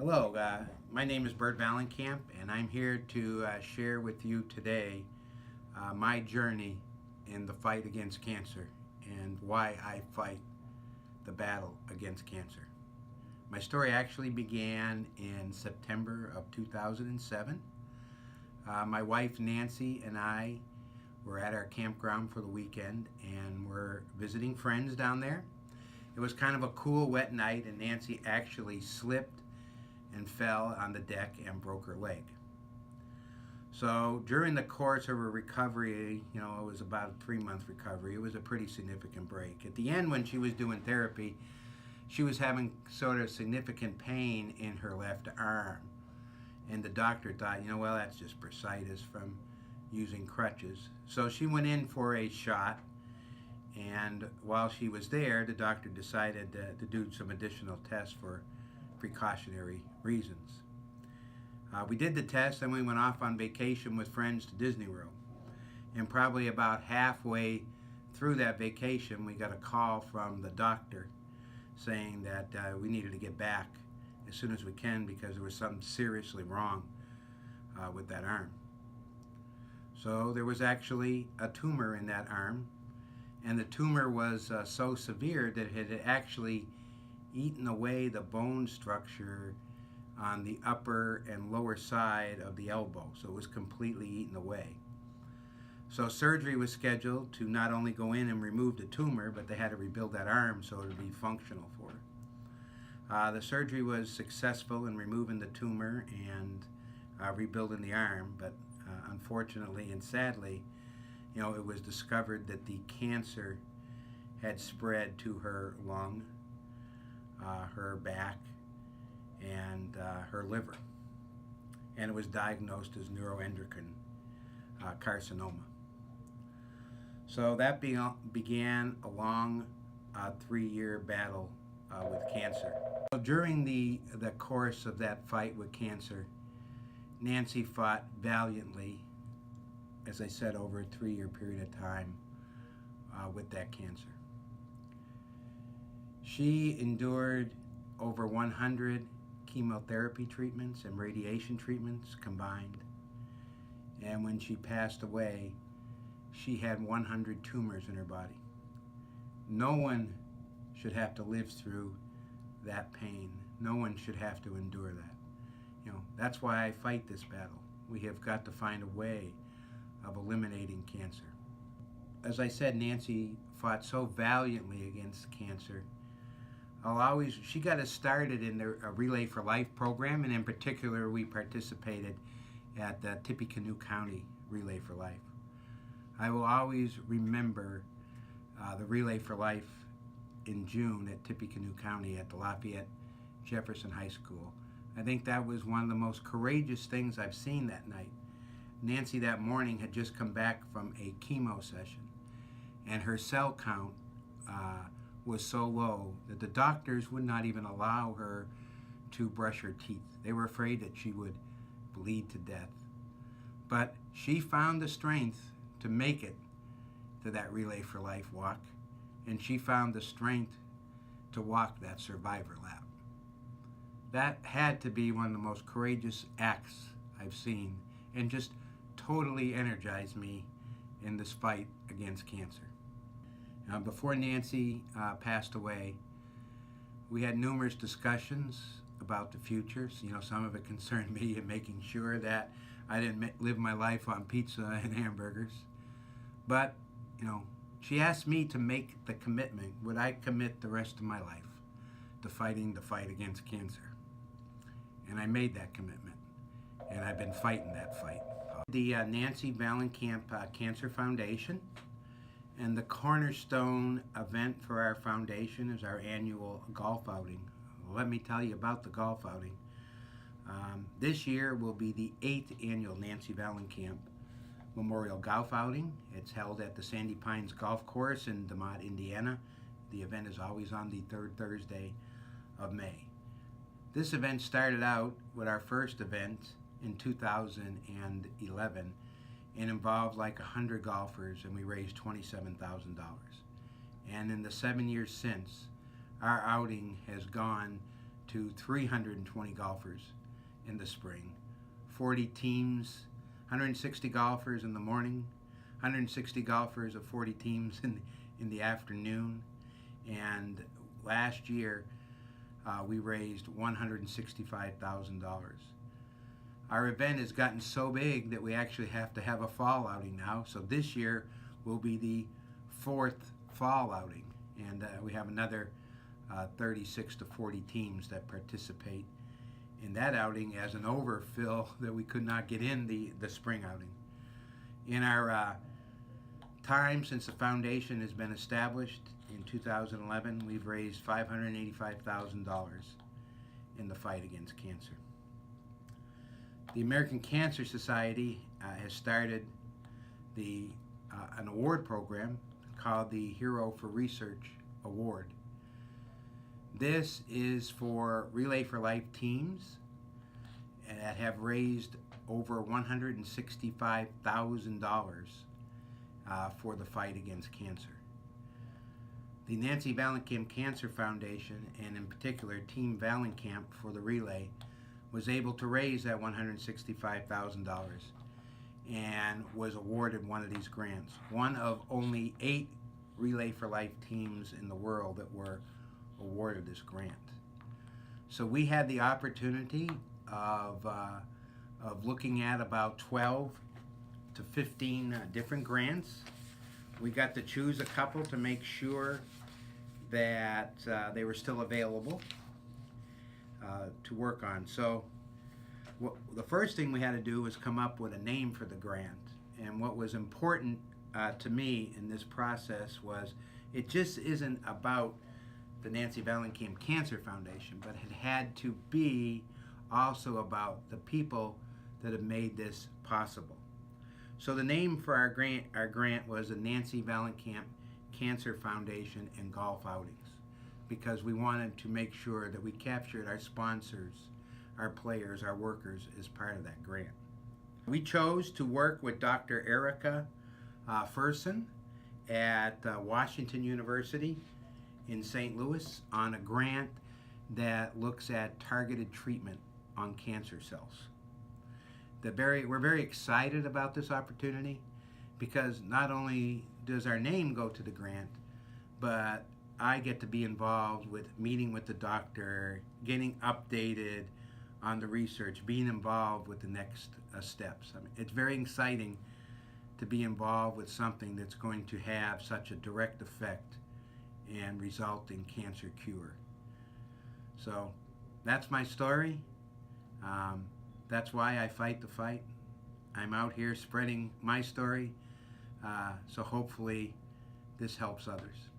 Hello, my name is Bert Valenkamph, and I'm here to share with you today my journey in the fight against cancer and why I fight the battle against cancer. My story actually began in September of 2007. My wife Nancy and I were at our campground for the weekend and we're visiting friends down there. It was kind of a cool, wet night, and Nancy actually slipped and fell on the deck and broke her leg. So during the course of her recovery, it was about a 3-month recovery. It was a pretty significant break. At the end, when she was doing therapy, she was having sort of significant pain in her left arm. And the doctor thought, well, that's just bursitis from using crutches. So she went in for a shot, and while she was there, the doctor decided to do some additional tests for precautionary reasons. We did the test, and we went off on vacation with friends to Disney World. And probably about halfway through that vacation, we got a call from the doctor saying that we needed to get back as soon as we can because there was something seriously wrong with that arm. So there was actually a tumor in that arm, and the tumor was so severe that it had actually eaten away the bone structure on the upper and lower side of the elbow. So it was completely eaten away. So surgery was scheduled to not only go in and remove the tumor, but they had to rebuild that arm so it would be functional for her. The surgery was successful in removing the tumor and rebuilding the arm, but unfortunately and sadly, it was discovered that the cancer had spread to her lung, her back, and her liver, and it was diagnosed as neuroendocrine carcinoma. So that began a long 3-year battle with cancer. So during the course of that fight with cancer, Nancy fought valiantly, as I said, over a 3-year period of time with that cancer. She endured over 100 chemotherapy treatments and radiation treatments combined. And when she passed away, she had 100 tumors in her body. No one should have to live through that pain. No one should have to endure that. That's why I fight this battle. We have got to find a way of eliminating cancer. As I said, Nancy fought so valiantly against cancer. She got us started in a Relay for Life program, and in particular, we participated at the Tippecanoe County Relay for Life. I will always remember the Relay for Life in June at Tippecanoe County at the Lafayette Jefferson High School. I think that was one of the most courageous things I've seen that night. Nancy that morning had just come back from a chemo session, and her cell count was so low that the doctors would not even allow her to brush her teeth. They were afraid that she would bleed to death. But she found the strength to make it to that Relay for Life walk, and she found the strength to walk that survivor lap. That had to be one of the most courageous acts I've seen, and just totally energized me in this fight against cancer. Now, before Nancy passed away, we had numerous discussions about the future. Some of it concerned me and making sure that I didn't live my life on pizza and hamburgers. But, she asked me to make the commitment. Would I commit the rest of my life to fighting the fight against cancer? And I made that commitment, and I've been fighting that fight. The Nancy Valenkamph Cancer Foundation, and the cornerstone event for our foundation is our annual golf outing. Let me tell you about the golf outing. This year will be the 8th annual Nancy Valenkamph Memorial Golf Outing. It's held at the Sandy Pines Golf Course in DeMott, Indiana. The event is always on the 3rd Thursday of May. This event started out with our first event in 2011 and involved like 100 golfers, and we raised $27,000. And in the 7 years since, our outing has gone to 320 golfers in the spring. 40 teams, 160 golfers in the morning, 160 golfers of 40 teams in the afternoon. And last year, we raised $165,000. Our event has gotten so big that we actually have to have a fall outing now. So this year will be the 4th fall outing. And we have another 36 to 40 teams that participate in that outing as an overfill that we could not get in the spring outing. In our time since the foundation has been established in 2011, we've raised $585,000 in the fight against cancer. The American Cancer Society has started an award program called the Hero for Research Award. This is for Relay for Life teams that have raised over $165,000 for the fight against cancer. The Nancy Valenkamph Cancer Foundation, and in particular Team Valenkamph for the relay, was able to raise that $165,000 and was awarded one of these grants. One of only 8 Relay for Life teams in the world that were awarded this grant. So we had the opportunity of looking at about 12 to 15 different grants. We got to choose a couple to make sure that they were still available to work on. So the first thing we had to do was come up with a name for the grant. And what was important to me in this process was it just isn't about the Nancy Valenkamph Cancer Foundation, but it had to be also about the people that have made this possible. So the name for our grant was the Nancy Valenkamph Cancer Foundation and Golf Outings, because we wanted to make sure that we captured our sponsors, our players, our workers as part of that grant. We chose to work with Dr. Erica Ferson at Washington University in St. Louis on a grant that looks at targeted treatment on cancer cells. We're very excited about this opportunity because not only does our name go to the grant, but I get to be involved with meeting with the doctor, getting updated on the research, being involved with the next steps. I mean, it's very exciting to be involved with something that's going to have such a direct effect and result in cancer cure. So that's my story. That's why I fight the fight. I'm out here spreading my story, so hopefully this helps others.